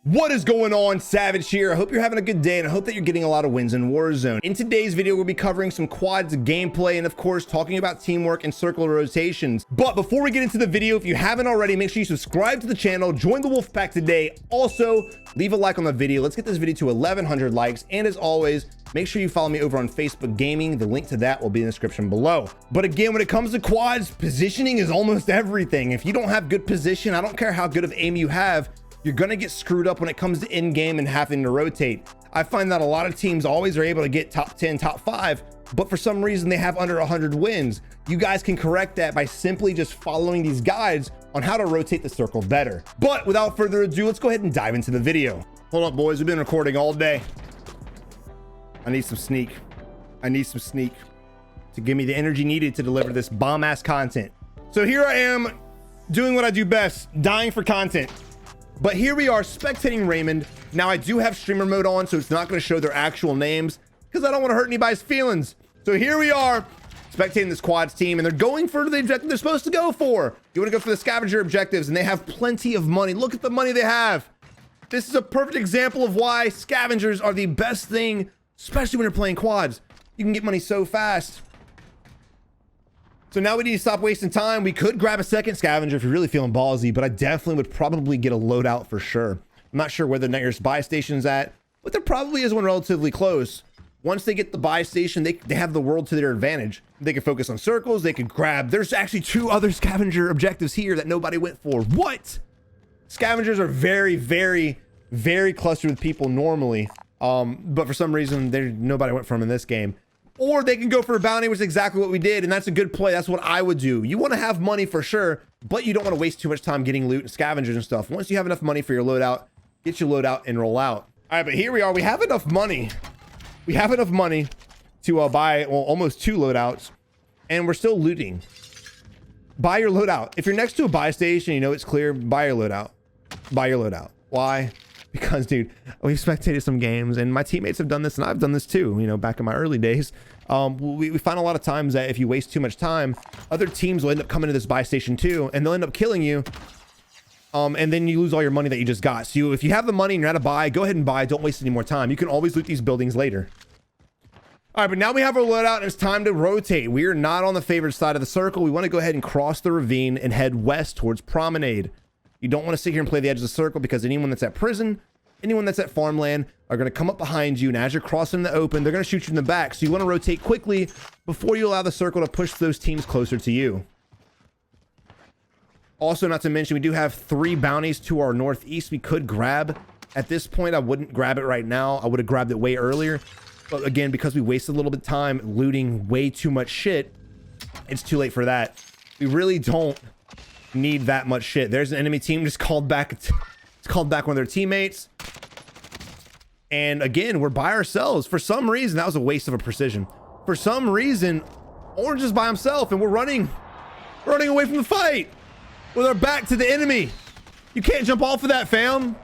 What is going on? Savage here. I hope you're having a good day and I hope that you're getting a lot of wins in Warzone. In today's video, we'll be covering some quads gameplay and of course talking about teamwork and circle rotations. But before we get into the video, if you haven't already, make sure you subscribe to the channel, join the wolf pack today. Also, leave a like on the video. Let's get this video to 1,100 likes. And as always, make sure you follow me over on Facebook Gaming. The link to that will be in the description below. But again, when it comes to quads, positioning is almost everything. If you don't have good position, I don't care how good of aim you have, you're gonna get screwed up when it comes to in-game and having to rotate. I find that a lot of teams always are able to get top 10, top 5, but for some reason they have under 100 wins. You guys can correct that by simply just following these guides on how to rotate the circle better. But without further ado, let's go ahead and dive into the video. Hold up, boys, we've been recording all day. I need some sneak. I need some sneak to give me the energy needed to deliver this bomb-ass content. So here I am doing what I do best, dying for content. But here we are spectating Raymond. Now I do have streamer mode on, so it's not going to show their actual names because I don't want to hurt anybody's feelings. So here we are spectating this quads team and they're going for the objective they're supposed to go for. You want to go for the scavenger objectives and they have plenty of money. Look at the money they have. This is a perfect example of why scavengers are the best thing, especially when you're playing quads. You can get money so fast. So now we need to stop wasting time. We could grab a second scavenger if you're really feeling ballsy, but I definitely would probably get a loadout for sure. I'm not sure where the nearest buy station's at, but there probably is one relatively close. Once they get the buy station, they have the world to their advantage. They can focus on circles. They can grab. There's actually 2 other scavenger objectives here that nobody went for. What? Scavengers are very, very, very clustered with people normally. But for some reason, nobody went for them in this game. Or they can go for a bounty, which is exactly what we did. And that's a good play. That's what I would do. You want to have money for sure, but you don't want to waste too much time getting loot and scavengers and stuff. Once you have enough money for your loadout, get your loadout and roll out. All right, but here we are. We have enough money. We have enough money to buy almost 2 loadouts, and we're still looting. Buy your loadout. If you're next to a buy station, you know it's clear, buy your loadout. Buy your loadout. Why? Because, dude, we've spectated some games and my teammates have done this and I've done this too, you know, back in my early days. We find a lot of times that if you waste too much time, other teams will end up coming to this buy station too, and they'll end up killing you. And then you lose all your money that you just got. So if you have the money and you're at a buy, go ahead and buy. Don't waste any more time. You can always loot these buildings later. All right, but now we have our loadout and it's time to rotate. We are not on the favored side of the circle. We want to go ahead and cross the ravine and head west towards Promenade. You don't want to sit here and play the edge of the circle because anyone that's at prison, anyone that's at farmland are going to come up behind you. And as you're crossing the open, they're going to shoot you in the back. So you want to rotate quickly before you allow the circle to push those teams closer to you. Also, not to mention, we do have 3 bounties to our northeast we could grab. At this point, I wouldn't grab it right now. I would have grabbed it way earlier. But again, because we wasted a little bit of time looting way too much shit, it's too late for that. We really don't need that much shit. There's an enemy team just called back. It's called back one of their teammates. And again, we're by ourselves. For some reason, that was a waste of a precision. For some reason, Orange is by himself and we're running away from the fight with our back to the enemy. You can't jump off of that, fam.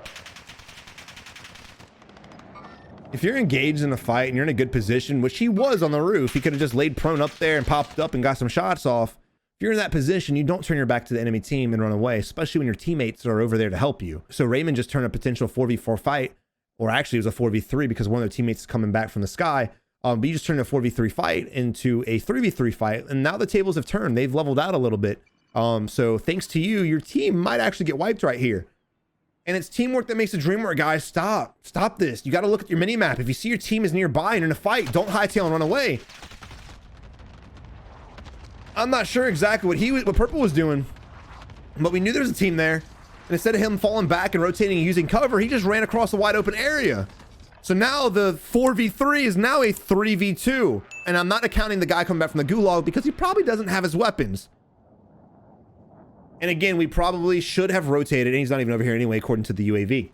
If you're engaged in a fight and you're in a good position, which he was on the roof, he could have just laid prone up there and popped up and got some shots off. If you're in that position, you don't turn your back to the enemy team and run away, especially when your teammates are over there to help you. So Raymond just turned a potential 4v4 fight, or actually it was a 4v3 because one of their teammates is coming back from the sky. But you just turned a 4v3 fight into a 3v3 fight, and now the tables have turned. They've leveled out a little bit. So thanks to you, your team might actually get wiped right here. And it's teamwork that makes the dream work, guys. Stop this. You got to look at your mini map. If you see your team is nearby and you're in a fight, don't hightail and run away. I'm not sure exactly what Purple was doing, but we knew there was a team there. And instead of him falling back and rotating and using cover, he just ran across a wide open area. So now the 4v3 is now a 3v2. And I'm not accounting the guy coming back from the gulag because he probably doesn't have his weapons. And again, we probably should have rotated, and he's not even over here anyway, according to the UAV.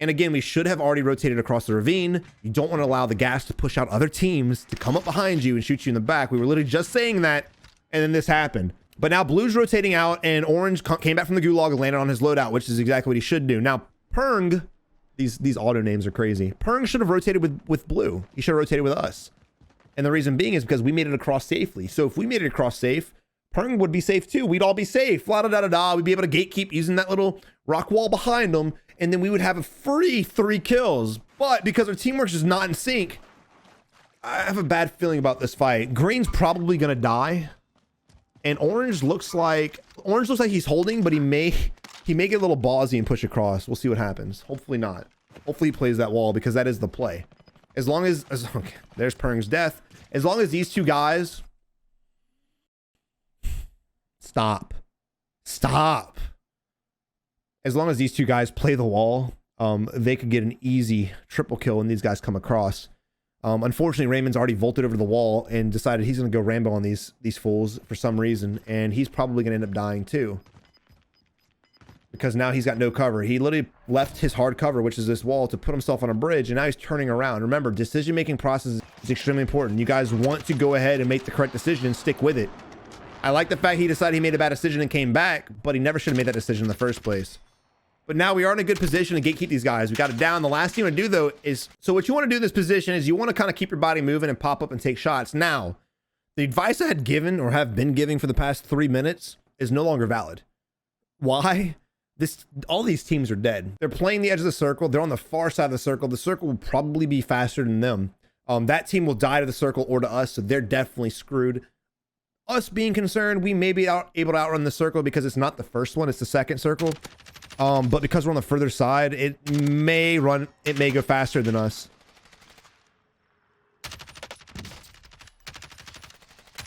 And again, we should have already rotated across the ravine. You don't want to allow the gas to push out other teams to come up behind you and shoot you in the back. We were literally just saying that, and then this happened. But now Blue's rotating out, and Orange came back from the gulag and landed on his loadout, which is exactly what he should do. Now, Perng, these auto names are crazy. Perng should have rotated with Blue. He should have rotated with us. And the reason being is because we made it across safely. So if we made it across safe, Perng would be safe too. We'd all be safe. La da da da da. We'd be able to gatekeep using that little rock wall behind them and then we would have a free 3 kills. But because our teamwork's just not in sync, I have a bad feeling about this fight. Green's probably gonna die, and orange looks like he's holding, but he may get a little ballsy and push across. We'll see what happens. Hopefully not. Hopefully he plays that wall, because that is the play. As long as okay, there's Perng's death. As long as these two guys stop. As long as these two guys play the wall, they could get an easy triple kill when these guys come across. Unfortunately, Raymond's already vaulted over the wall and decided he's going to go Rambo on these fools for some reason, and he's probably going to end up dying too, because now he's got no cover. He literally left his hard cover, which is this wall, to put himself on a bridge, and now he's turning around. Remember, decision-making process is extremely important. You guys want to go ahead and make the correct decision and stick with it. I like the fact he decided he made a bad decision and came back, but he never should have made that decision in the first place. But now we are in a good position to gatekeep these guys. We got it down. The last thing you want to do, though, is... So what you want to do in this position is you want to kind of keep your body moving and pop up and take shots. Now, the advice I had given or have been giving for the past 3 minutes is no longer valid. Why? All these teams are dead. They're playing the edge of the circle. They're on the far side of the circle. The circle will probably be faster than them. That team will die to the circle or to us, so they're definitely screwed. Us being concerned, we may be able to outrun the circle because it's not the first one, it's the second circle. But because we're on the further side, it may go faster than us.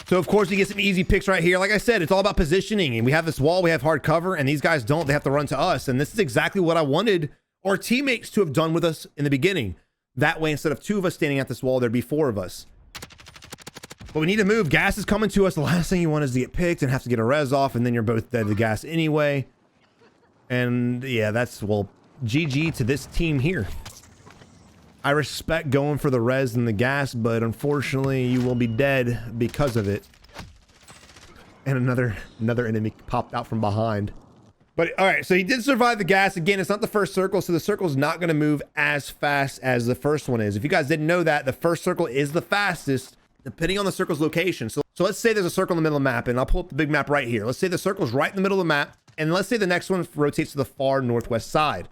So of course we get some easy picks right here. Like I said, it's all about positioning, and we have this wall, we have hard cover, and these guys don't. They have to run to us, and this is exactly what I wanted our teammates to have done with us in the beginning. That way, instead of 2 of us standing at this wall, there'd be 4 of us. But we need to move. Gas is coming to us. The last thing you want is to get picked and have to get a res off, and then you're both dead to the gas anyway. And yeah, well, GG to this team here. I respect going for the res and the gas, but unfortunately you will be dead because of it. And another enemy popped out from behind. But all right, so he did survive the gas. Again, it's not the first circle, so the circle's not going to move as fast as the first one is. If you guys didn't know that, the first circle is the fastest, depending on the circle's location. So let's say there's a circle in the middle of the map, and I'll pull up the big map right here. Let's say the circle's right in the middle of the map, and let's say the next one rotates to the far northwest side.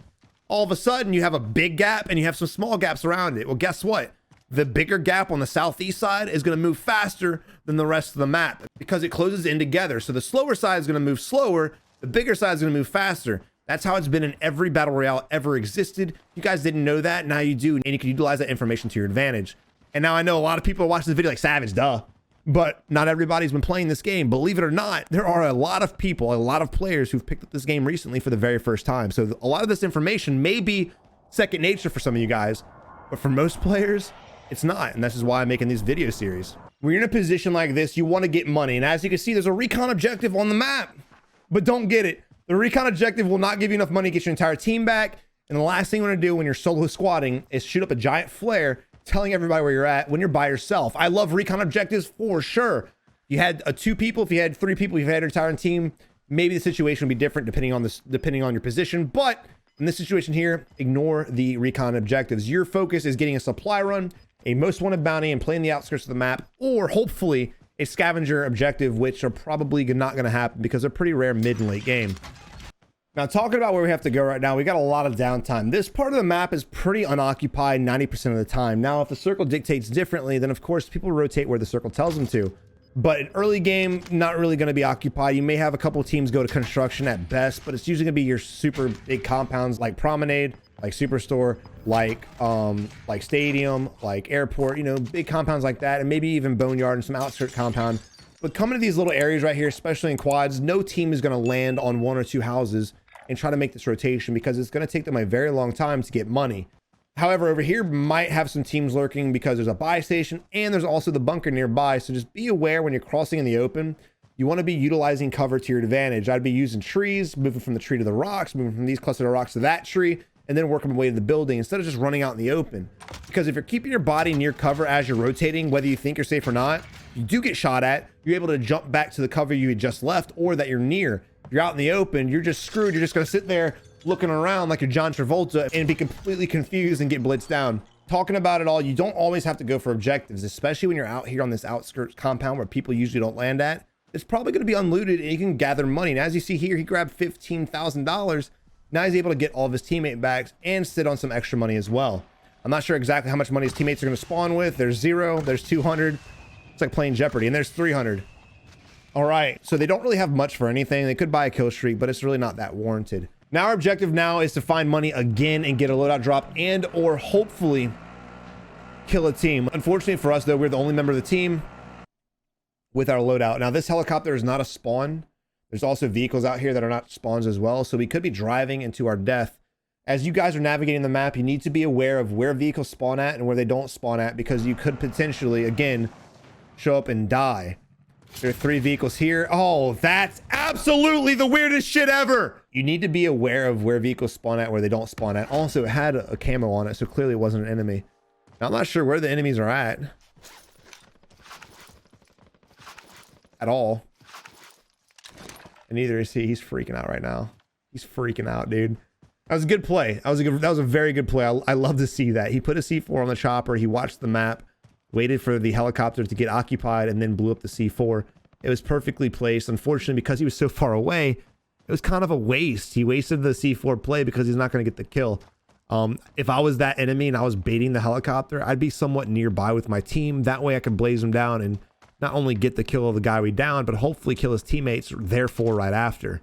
All of a sudden, you have a big gap, and you have some small gaps around it. Well, guess what? The bigger gap on the southeast side is going to move faster than the rest of the map because it closes in together. So the slower side is going to move slower. The bigger side is going to move faster. That's how it's been in every battle royale ever existed. You guys didn't know that. Now you do, and you can utilize that information to your advantage. And now I know a lot of people are watching this video like, Savage, duh. But not everybody's been playing this game. Believe it or not, there are a lot of people, a lot of players who've picked up this game recently for the very first time. So a lot of this information may be second nature for some of you guys, but for most players, it's not. And this is why I'm making these video series. When you're in a position like this, you want to get money. And as you can see, there's a recon objective on the map, but don't get it. The recon objective will not give you enough money to get your entire team back. And the last thing you want to do when you're solo squatting is shoot up a giant flare telling everybody where you're at when you're by yourself. I love recon objectives for sure. You had 2 people, if you had 3 people, if you had your entire team, maybe the situation would be different depending on your position. But in this situation here, ignore the recon objectives. Your focus is getting a supply run, a most wanted bounty, and playing the outskirts of the map, or hopefully a scavenger objective, which are probably not going to happen because they're pretty rare mid and late game. Now, talking about where we have to go right now, we got a lot of downtime. This part of the map is pretty unoccupied 90% of the time. Now, if the circle dictates differently, then of course people rotate where the circle tells them to. But in early game, not really going to be occupied. You may have a couple teams go to construction at best, but it's usually going to be your super big compounds like Promenade, like Superstore, like Stadium, like Airport, you know, big compounds like that, and maybe even Boneyard and some outskirt compound. But coming to these little areas right here, especially in quads, no team is going to land on 1 or 2 houses and try to make this rotation because it's going to take them a very long time to get money. However, over here might have some teams lurking because there's a buy station and there's also the bunker nearby. So just be aware when you're crossing in the open, you want to be utilizing cover to your advantage. I'd be using trees, moving from the tree to the rocks, moving from these cluster of rocks to that tree, and then working my way to the building instead of just running out in the open. Because if you're keeping your body near cover as you're rotating, whether you think you're safe or not, you do get shot at, you're able to jump back to the cover you had just left or that you're near. If you're out in the open, you're just screwed. You're just going to sit there looking around like you're John Travolta and be completely confused and get blitzed down. Talking about it all, you don't always have to go for objectives, especially when you're out here on this outskirts compound where people usually don't land at. It's probably going to be unlooted and you can gather money. And as you see here, he grabbed $15,000. Now he's able to get all of his teammate backs and sit on some extra money as well. I'm not sure exactly how much money his teammates are going to spawn with. There's 0, there's 200. It's like playing Jeopardy, and there's 300. All right, so they don't really have much for anything. They could buy a kill streak, but it's really not that warranted. Now our objective now is to find money again and get a loadout drop and or hopefully kill a team. Unfortunately for us though, we're the only member of the team with our loadout. Now this helicopter is not a spawn. There's also vehicles out here that are not spawns as well. So we could be driving into our death. As you guys are navigating the map, you need to be aware of where vehicles spawn at and where they don't spawn at, because you could potentially, again, show up and die. There are 3 vehicles here. Oh, that's absolutely the weirdest shit ever. You need to be aware of where vehicles spawn at, where they don't spawn at. Also, it had a camo on it, so clearly it wasn't an enemy. Now, I'm not sure where the enemies are at all. And neither is he. He's freaking out right now. He's freaking out, dude. That was a good play. That was a very good play. I love to see that. He put a C4 on the chopper. He watched the map, waited for the helicopter to get occupied, and then blew up the C4. It was perfectly placed. Unfortunately, because he was so far away, it was kind of a waste. He wasted the C4 play because he's not going to get the kill. If I was that enemy and I was baiting the helicopter, I'd be somewhat nearby with my team. That way I could blaze him down and not only get the kill of the guy we downed, but hopefully kill his teammates therefore right after.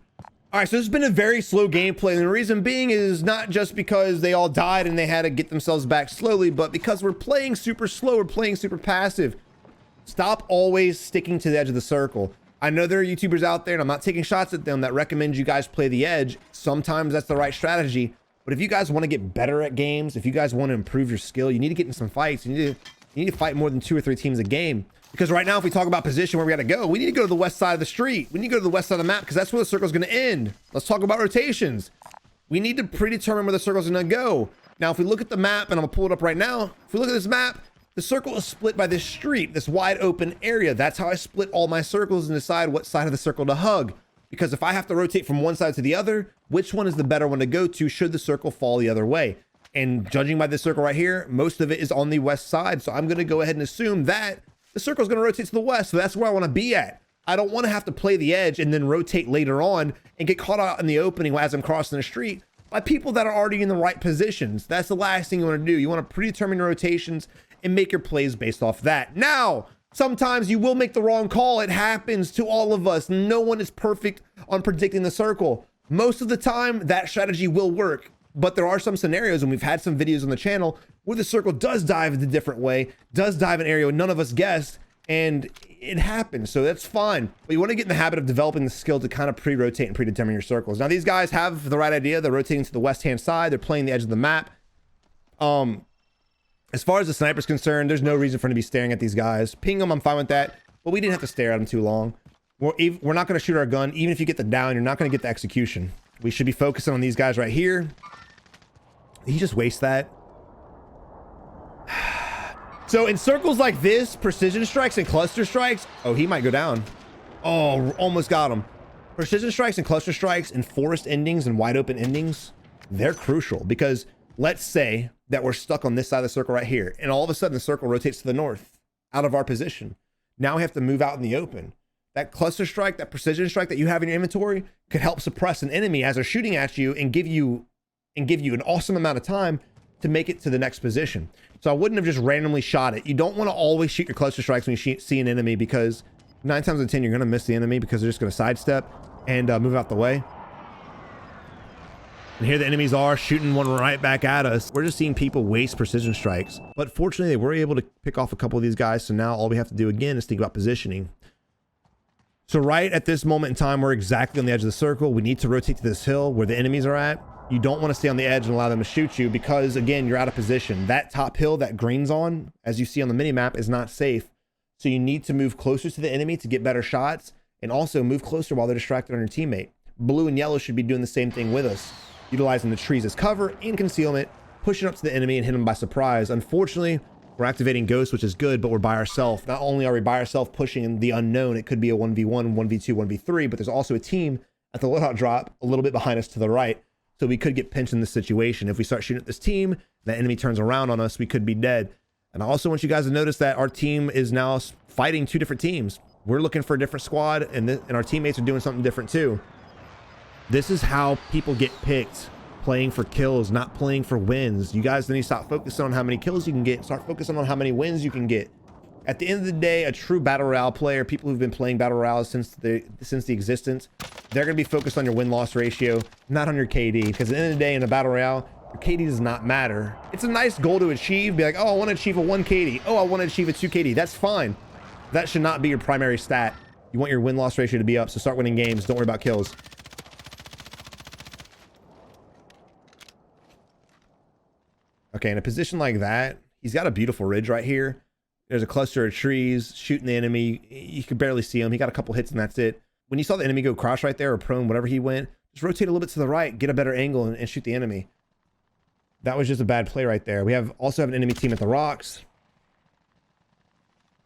All right, so this has been a very slow gameplay, and the reason being is not just because they all died and they had to get themselves back slowly, but because we're playing super slow, we're playing super passive. Stop always sticking to the edge of the circle. I know there are YouTubers out there, and I'm not taking shots at them, that recommend you guys play the edge. Sometimes that's the right strategy, but if you guys want to get better at games, if you guys want to improve your skill, you need to get in some fights. You need to fight more than 2 or 3 teams a game. Because right now, if we talk about position where we got to go, we need to go to the west side of the street. We need to go to the west side of the map because that's where the circle is going to end. Let's talk about rotations. We need to predetermine where the circle is going to go. Now, if we look at the map, and I'm going to pull it up right now. If we look at this map, the circle is split by this street, this wide open area. That's how I split all my circles and decide what side of the circle to hug. Because if I have to rotate from one side to the other, which one is the better one to go to should the circle fall the other way? And judging by this circle right here, most of it is on the west side. So I'm going to go ahead and assume that the circle is going to rotate to the west. So that's where I want to be at. I don't want to have to play the edge and then rotate later on and get caught out in the opening as I'm crossing the street by people that are already in the right positions. That's the last thing you want to do. You want to predetermine your rotations and make your plays based off that. Now, sometimes you will make the wrong call. It happens to all of us. No one is perfect on predicting the circle. Most of the time, that strategy will work. But there are some scenarios, and we've had some videos on the channel, where the circle does dive a different way, does dive an area none of us guessed, and it happens. So that's fine. But you want to get in the habit of developing the skill to kind of pre-rotate and predetermine your circles. Now, these guys have the right idea. They're rotating to the west-hand side. They're playing the edge of the map. As far as the sniper's concerned, there's no reason for him to be staring at these guys. Ping them, I'm fine with that. But we didn't have to stare at them too long. We're not going to shoot our gun. Even if you get the down, you're not going to get the execution. We should be focusing on these guys right here. He just wastes that. So in circles like this, precision strikes and cluster strikes. Oh, he might go down. Oh, almost got him. Precision strikes and cluster strikes and forest endings and wide open endings, they're crucial because let's say that we're stuck on this side of the circle right here, and all of a sudden the circle rotates to the north out of our position. Now we have to move out in the open. That cluster strike, that precision strike that you have in your inventory could help suppress an enemy as they're shooting at you and give you an awesome amount of time to make it to the next position. So I wouldn't have just randomly shot it. You don't want to always shoot your cluster strikes when you see an enemy, because 9 times out of 10 you're going to miss the enemy because they're just going to sidestep and move out the way. And here the enemies are shooting one right back at us. We're just seeing people waste precision strikes. But fortunately, they were able to pick off a couple of these guys. So now all we have to do again is think about positioning. So right at this moment in time, we're exactly on the edge of the circle. We need to rotate to this hill where the enemies are at. You don't want to stay on the edge and allow them to shoot you because, again, you're out of position. That top hill that green's on, as you see on the mini map, is not safe. So you need to move closer to the enemy to get better shots, and also move closer while they're distracted on your teammate. Blue and yellow should be doing the same thing with us, utilizing the trees as cover and concealment, pushing up to the enemy and hitting them by surprise. Unfortunately, we're activating Ghost, which is good, but we're by ourselves. Not only are we by ourselves pushing the unknown, it could be a 1v1, 1v2, 1v3, but there's also a team at the loadout drop a little bit behind us to the right. So we could get pinched in this situation. If we start shooting at this team, that enemy turns around on us, we could be dead. And I also want you guys to notice that our team is now fighting 2 different teams. We're looking for a different squad, and our teammates are doing something different too. This is how people get picked playing for kills, not playing for wins. You guys need to stop focusing on how many kills you can get, start focusing on how many wins you can get. At the end of the day, a true battle royale player, people who've been playing battle royale since the existence, they're going to be focused on your win-loss ratio, not on your KD, because at the end of the day in a battle royale, your KD does not matter. It's a nice goal to achieve. Be like, oh, I want to achieve a 1 KD. Oh, I want to achieve a 2 KD. That's fine. That should not be your primary stat. You want your win-loss ratio to be up, so start winning games. Don't worry about kills. Okay, in a position like that, he's got a beautiful ridge right here. There's a cluster of trees shooting the enemy. You could barely see him. He got a couple hits and that's it. When you saw the enemy go crouch right there or prone, whatever he went, just rotate a little bit to the right, get a better angle and shoot the enemy. That was just a bad play right there. We also have an enemy team at the rocks.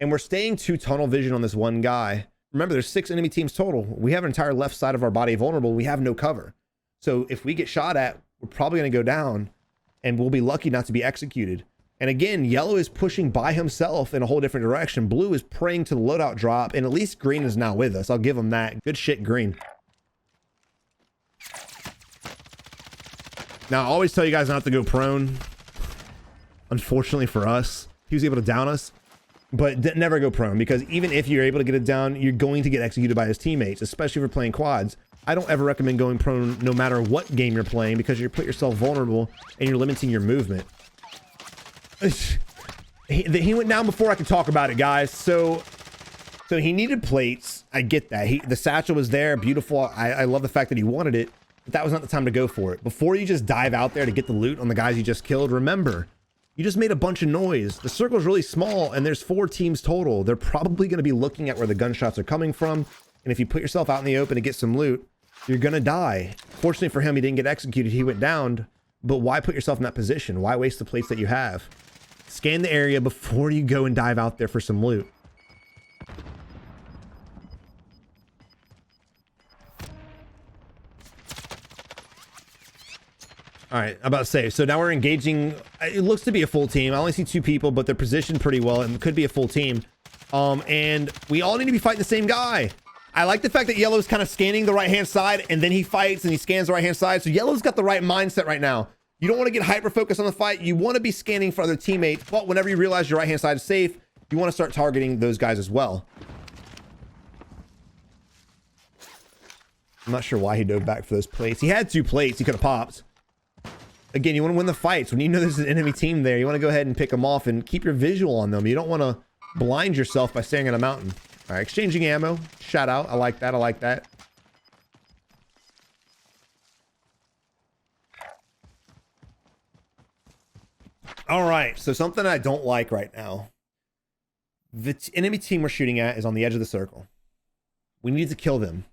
And we're staying to tunnel vision on this one guy. Remember, there's 6 enemy teams total. We have an entire left side of our body vulnerable. We have no cover. So if we get shot at, we're probably going to go down and we'll be lucky not to be executed. And again, yellow is pushing by himself in a whole different direction. Blue is praying to the loadout drop, and at least green is now with us. I'll give him that. Good shit, green. Now, I always tell you guys not to go prone. Unfortunately for us, he was able to down us, but never go prone, because even if you're able to get it down, you're going to get executed by his teammates, especially if you're playing quads. I don't ever recommend going prone no matter what game you're playing, because you put yourself vulnerable and you're limiting your movement. He went down before I could talk about it, guys. So he needed plates. I get that. The satchel was there, beautiful. I love the fact that he wanted it, but that was not the time to go for it. Before you just dive out there to get the loot on the guys you just killed, remember, you just made a bunch of noise. The circle's really small and there's 4 teams total. They're probably going to be looking at where the gunshots are coming from. And if you put yourself out in the open to get some loot, you're going to die. Fortunately for him, he didn't get executed. He went down, but why put yourself in that position? Why waste the plates that you have? Scan the area before you go and dive out there for some loot. All right, I'm about to say, so now we're engaging. It looks to be a full team. I only see 2 people, but they're positioned pretty well and it could be a full team. And we all need to be fighting the same guy. I like the fact that yellow's kind of scanning the right-hand side and then he fights and he scans the right-hand side. So yellow's got the right mindset right now. You don't want to get hyper-focused on the fight. You want to be scanning for other teammates, but whenever you realize your right-hand side is safe, you want to start targeting those guys as well. I'm not sure why he dove back for those plates. He had 2 plates. He could have popped. Again, you want to win the fights. When you know there's an enemy team there, you want to go ahead and pick them off and keep your visual on them. You don't want to blind yourself by staring at a mountain. All right, exchanging ammo. Shout out. I like that. I like that. All right, so something I don't like right now. The enemy team we're shooting at is on the edge of the circle. We need to kill them.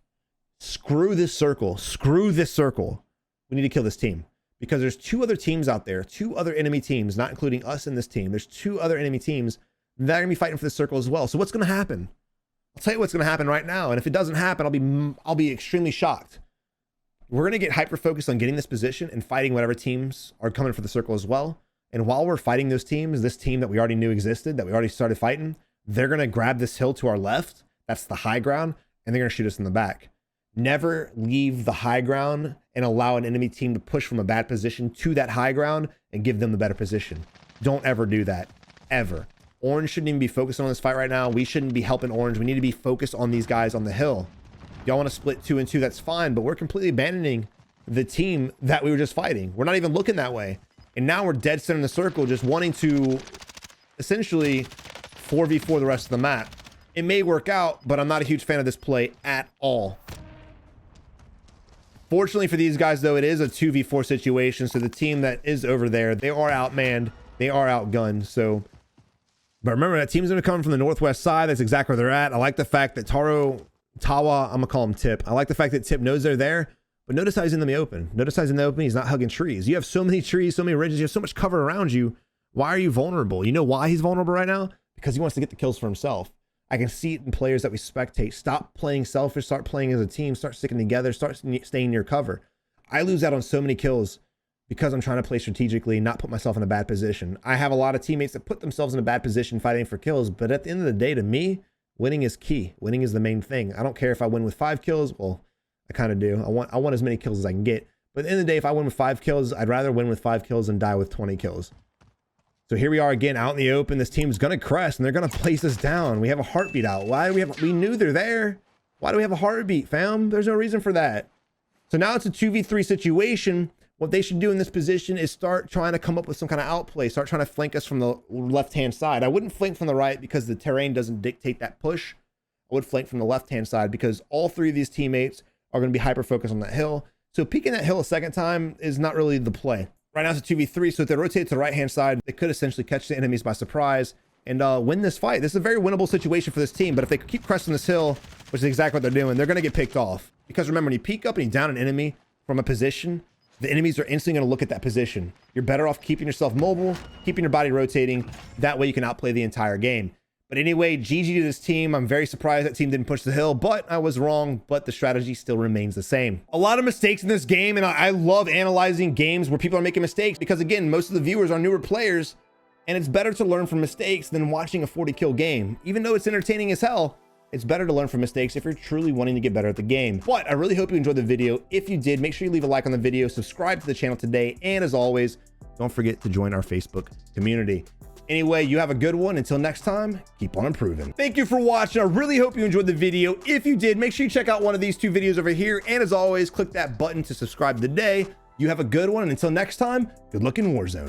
Screw this circle. Screw this circle. We need to kill this team. Because there's 2 other teams out there. 2 other enemy teams, not including us in this team. There's 2 other enemy teams that are going to be fighting for the circle as well. So what's going to happen? I'll tell you what's going to happen right now. And if it doesn't happen, I'll be extremely shocked. We're going to get hyper-focused on getting this position and fighting whatever teams are coming for the circle as well. And while we're fighting those teams, this team that we already knew existed, that we already started fighting, they're going to grab this hill to our left. That's the high ground. And they're going to shoot us in the back. Never leave the high ground and allow an enemy team to push from a bad position to that high ground and give them the better position. Don't ever do that. Ever. Orange shouldn't even be focused on this fight right now. We shouldn't be helping orange. We need to be focused on these guys on the hill. Y'all want to split 2 and 2, that's fine. But we're completely abandoning the team that we were just fighting. We're not even looking that way. And now we're dead center in the circle, just wanting to essentially 4v4 the rest of the map. It may work out, but I'm not a huge fan of this play at all. Fortunately for these guys, though, it is a 2v4 situation. So the team that is over there, they are outmanned. They are outgunned. So, but remember, that team's going to come from the northwest side. That's exactly where they're at. I like the fact that Tawa, I'm going to call him Tip. I like the fact that Tip knows they're there. But notice how he's in the open. Notice how he's in the open. He's not hugging trees. You have so many trees, so many ridges. You have so much cover around you. Why are you vulnerable? You know why he's vulnerable right now? Because he wants to get the kills for himself. I can see it in players that we spectate. Stop playing selfish. Start playing as a team. Start sticking together. Start staying near cover. I lose out on so many kills because I'm trying to play strategically, not put myself in a bad position. I have a lot of teammates that put themselves in a bad position fighting for kills. But at the end of the day, to me, winning is key. Winning is the main thing. I don't care if I win with 5 kills. Well, I kind of do. I want as many kills as I can get. But at the end of the day, if I win with 5 kills, I'd rather win with 5 kills than die with 20 kills. So here we are again out in the open. This team's going to crest and they're going to place us down. We have a heartbeat out. Why do we knew they're there. Why do we have a heartbeat, fam? There's no reason for that. So now it's a 2v3 situation. What they should do in this position is start trying to come up with some kind of outplay. Start trying to flank us from the left-hand side. I wouldn't flank from the right because the terrain doesn't dictate that push. I would flank from the left-hand side because all 3 of these teammates are going to be hyper-focused on that hill. So peeking that hill a second time is not really the play. Right now it's a 2v3, so if they rotate to the right-hand side, they could essentially catch the enemies by surprise and win this fight. This is a very winnable situation for this team, but if they keep cresting this hill, which is exactly what they're doing, they're going to get picked off. Because remember, when you peek up and you down an enemy from a position, the enemies are instantly going to look at that position. You're better off keeping yourself mobile, keeping your body rotating. That way you can outplay the entire game. But anyway, GG to this team. I'm very surprised that team didn't push the hill, but I was wrong, but the strategy still remains the same. A lot of mistakes in this game, and I love analyzing games where people are making mistakes because, again, most of the viewers are newer players, and it's better to learn from mistakes than watching a 40-kill game. Even though it's entertaining as hell, it's better to learn from mistakes if you're truly wanting to get better at the game. But I really hope you enjoyed the video. If you did, make sure you leave a like on the video, subscribe to the channel today, and as always, don't forget to join our Facebook community. Anyway, you have a good one. Until next time, keep on improving. Thank you for watching. I really hope you enjoyed the video. If you did, make sure you check out one of these 2 videos over here. And as always, click that button to subscribe today. You have a good one. And until next time, good luck in Warzone.